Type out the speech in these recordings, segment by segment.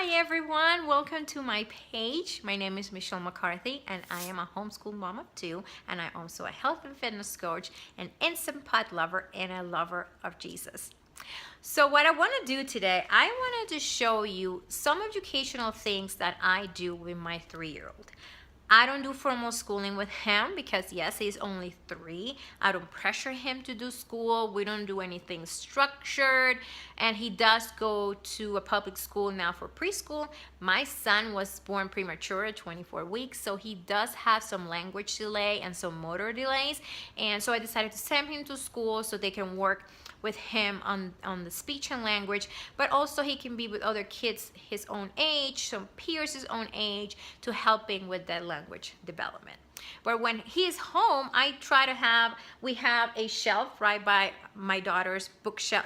Hi everyone, welcome to my page. My name is Michelle McCarthy and I am a homeschool mom of two, and I'm also a health and fitness coach, an instant pot lover, and a lover of Jesus. So what I want to do today, I wanted to show you some educational things that I do with my 3-year-old. I don't do formal schooling with him because yes, he's only 3. I don't pressure him to do school. We don't do anything structured. And he does go to a public school now for preschool. My son was born premature at 24 weeks, so he does have some language delay and some motor delays. And so I decided to send him to school so they can work with him on the speech and language, but also he can be with other kids his own age, some peers his own age, to helping with that language development. But when he's home, I try to we have a shelf right by my daughter's bookshelf,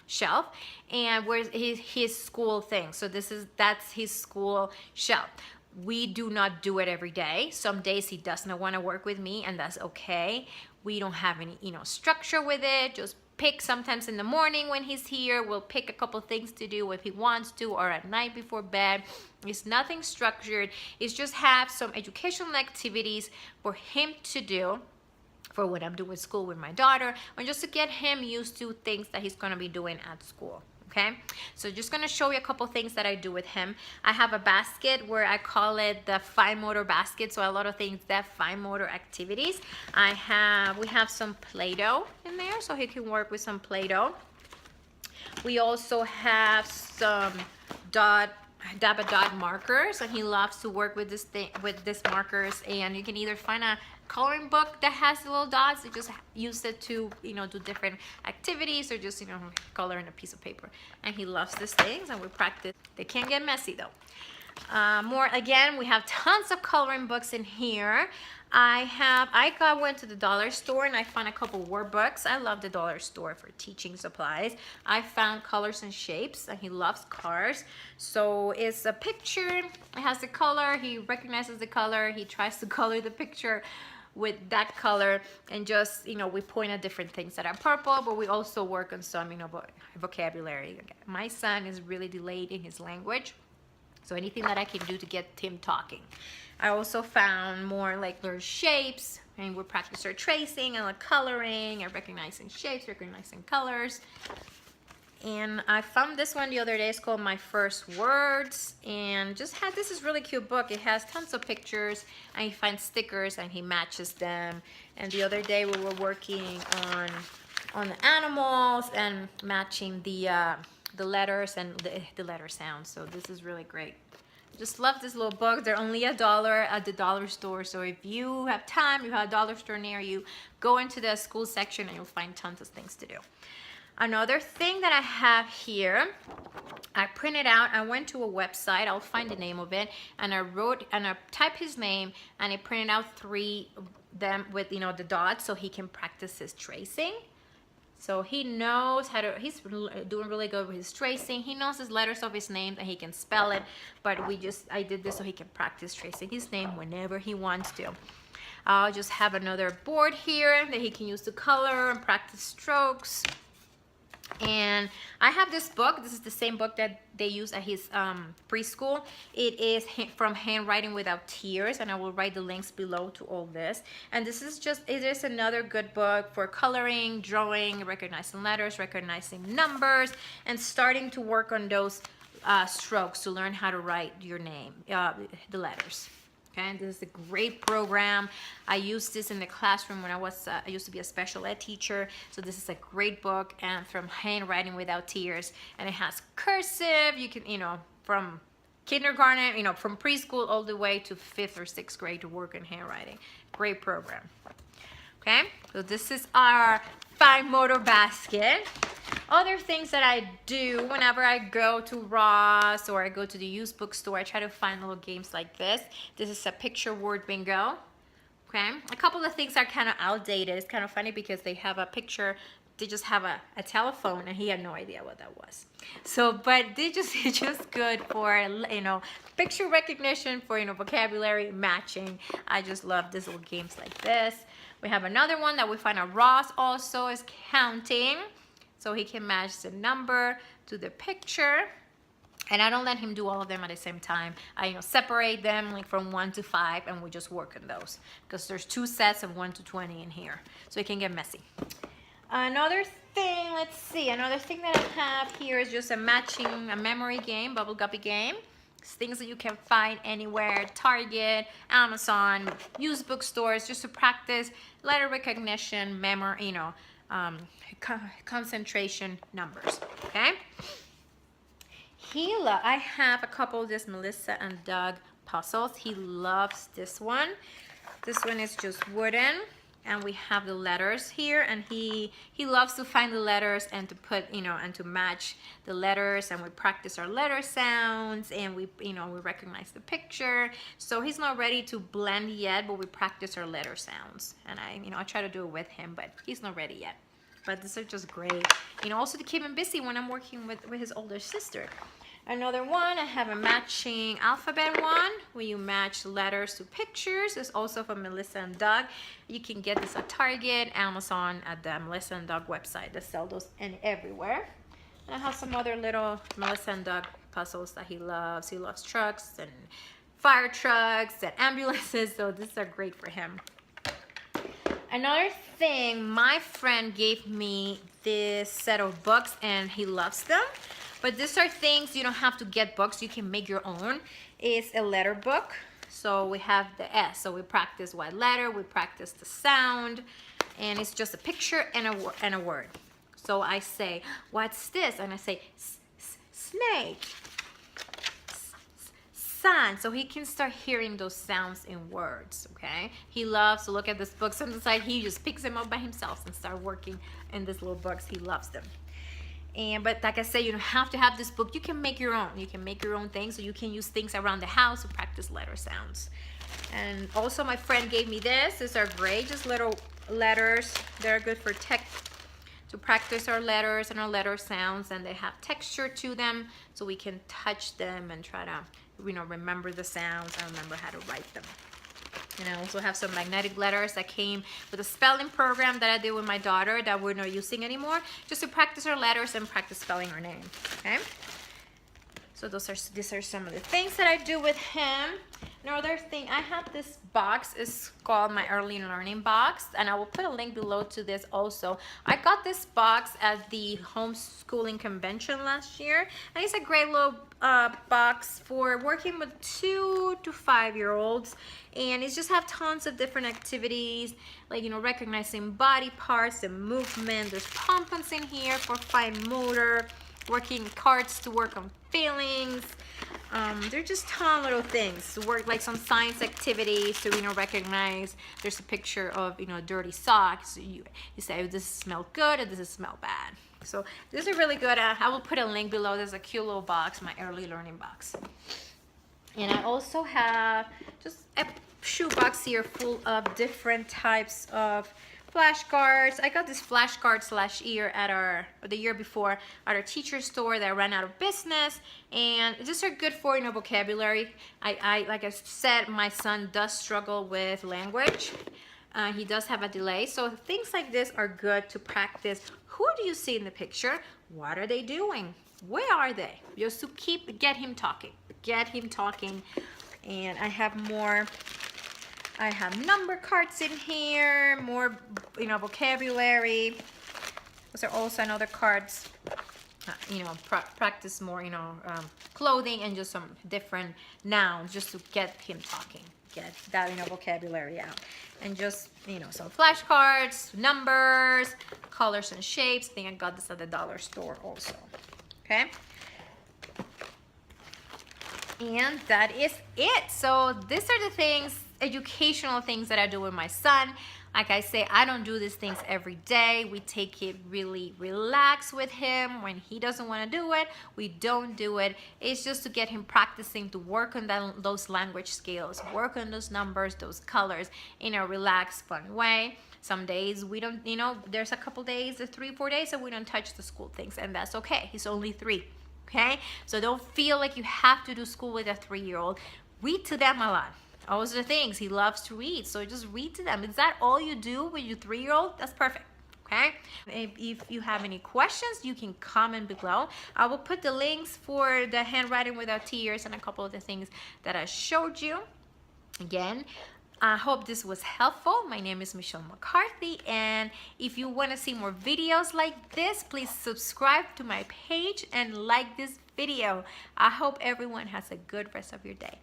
shelf, and where's his school thing. So that's his school shelf. We do not do it every day. Some days he does not want to work with me, and that's okay. We don't have any, structure with it. Just pick sometimes in the morning when he's here. We'll pick a couple things to do if he wants to, or at night before bed. It's nothing structured. It's just have some educational activities for him to do for when I'm doing school with my daughter, or just to get him used to things that he's going to be doing at school. Okay, so just going to show you a couple things that I do with him. I have a basket where I call it the fine motor basket, so a lot of things that fine motor activities. We have some Play-Doh in there, so he can work with some Play-Doh. We also have some dab a dot markers, and he loves to work with this markers. And you can either find a coloring book that has the little dots, you just use it to do different activities, or just color in a piece of paper. And he loves these things, and we practice. They can get messy though. We have tons of coloring books in here. I went to the dollar store and I found a couple workbooks. I love the dollar store for teaching supplies. I found Colors and Shapes, and he loves cars. So it's a picture, it has the color, he recognizes the color, he tries to color the picture with that color, and just we point at different things that are purple, but we also work on some vocabulary. My son is really delayed in his language, so anything that I can do to get him talking. I also found more like little shapes, and we practice our tracing and coloring and recognizing shapes, recognizing colors. And I found this one the other day. It's called My First Words, and this is really cute book. It has tons of pictures, and he finds stickers and he matches them. And the other day we were working on the animals and matching the letters and the letter sounds. So this is really great. Just love this little book. They're only $1 at the dollar store. So if you have time, you have a dollar store near you, go into the school section and you'll find tons of things to do. Another thing that I have here, I printed out. I went to a website. I'll find the name of it, and I typed his name, and I printed out 3 of them with the dots, so he can practice his tracing. So he knows he's doing really good with his tracing. He knows his letters of his name, and he can spell it. But I did this so he can practice tracing his name whenever he wants to. I'll just have another board here that he can use to color and practice strokes. And I have this book. This is the same book that they use at his preschool. It is from Handwriting Without Tears, and I will write the links below to all this. And it is another good book for coloring, drawing, recognizing letters, recognizing numbers, and starting to work on those strokes to learn how to write your name, the letters. Okay, this is a great program. I used this in the classroom when I used to be a special ed teacher. So this is a great book, and from Handwriting Without Tears, and it has cursive. You can, from kindergarten, from preschool all the way to 5th or 6th grade to work in handwriting. Great program. Okay, so this is our fine motor basket. Other things that I do whenever I go to Ross or I go to the used bookstore, I try to find little games like this. This is a picture word bingo. Okay, a couple of things are kind of outdated. It's kind of funny because they have a picture. They just have a telephone, and he had no idea what that was. So, but it's just good for picture recognition, for vocabulary matching. I just love these little games like this. We have another one that we find at Ross also, is counting. So he can match the number to the picture. And I don't let him do all of them at the same time. I separate them like from 1 to 5, and we just work on those because there's 2 sets of 1 to 20 in here, so it can get messy. Another thing, let's see, another thing that I have here is just a memory game, bubble guppy game. It's things that you can find anywhere, Target, Amazon, used bookstores, just to practice letter recognition, memory, concentration numbers, okay? I have a couple of these Melissa and Doug puzzles. He loves this one. This one is just wooden, and we have the letters here, and he loves to find the letters and to put, and to match the letters, and we practice our letter sounds, and we recognize the picture. So he's not ready to blend yet, but we practice our letter sounds, and I try to do it with him, but he's not ready yet. But these are just great, also to keep him busy when I'm working with his older sister. Another one, I have a matching alphabet one where you match letters to pictures. It's also from Melissa and Doug. You can get this at Target, Amazon, at the Melissa and Doug website. They sell those everywhere. And I have some other little Melissa and Doug puzzles that he loves. He loves trucks and fire trucks and ambulances, so these are great for him. Another thing, my friend gave me this set of books and he loves them. But these are things you don't have to get books, you can make your own. It's a letter book. So we have the S. So we practice what letter, we practice the sound, and it's just a picture and a word. So I say, what's this? And I say, snake. Sun, so he can start hearing those sounds in words, okay? He loves to look at this book. Sometimes he just picks them up by himself and start working in these little books. He loves them. But like I said, you don't have to have this book. You can make your own. You can make your own things, so you can use things around the house to practice letter sounds. And also my friend gave me this. These are great, just little letters. They're good for to practice our letters and our letter sounds, and they have texture to them, so we can touch them and try to remember the sounds and remember how to write them. And I also have some magnetic letters that came with a spelling program that I did with my daughter that we're not using anymore, just to practice our letters and practice spelling our name, okay? So these are some of the things that I do with him. Another thing, I have this box. It's called my early learning box, and I will put a link below to this also. I got this box at the homeschooling convention last year, and it's a great little box for working with 2 to 5-year-olds, and it just have tons of different activities, like recognizing body parts and movement. There's pom-poms in here for fine motor, working cards to work on feelings. They're just ton of little things to work, like some science activities to recognize. There's a picture of dirty socks. You say, does this smell good or does it smell bad? So these are really good. I will put a link below. There's a cute little box, my early learning box. And I also have just a shoe box here full of different types of flashcards. I got this flashcards last year the year before at our teacher store that ran out of business, and these are good for vocabulary. Like I said, my son does struggle with language. He does have a delay, so things like this are good to practice. Who do you see in the picture? What are they doing? Where are they? Just to get him talking. And I have more. I have number cards in here, more vocabulary. Those are also another cards, practice more, clothing and just some different nouns just to get him talking, get that vocabulary out. And just some flashcards, numbers, colors and shapes. I think I got this at the dollar store also. Okay. And that is it. So these are the things, educational things that I do with my son. Like I say, I don't do these things every day. We take it really relaxed with him. When he doesn't want to do it, we don't do it. It's just to get him practicing to work on those language skills, work on those numbers, those colors in a relaxed, fun way. Some days we don't, there's a couple days, 3-4 days that we don't touch the school things, and that's okay. He's only 3. Okay, so don't feel like you have to do school with a 3-year-old. Read to them a lot. Those are the things. He loves to read, so just read to them. Is that all you do with your 3-year-old? That's perfect. okay? If you have any questions, you can comment below. I will put the links for the handwriting without tears and a couple of the things that I showed you. Again, I hope this was helpful. My name is Michelle McCarthy, and if you want to see more videos like this, please subscribe to my page and like this video. I hope everyone has a good rest of your day.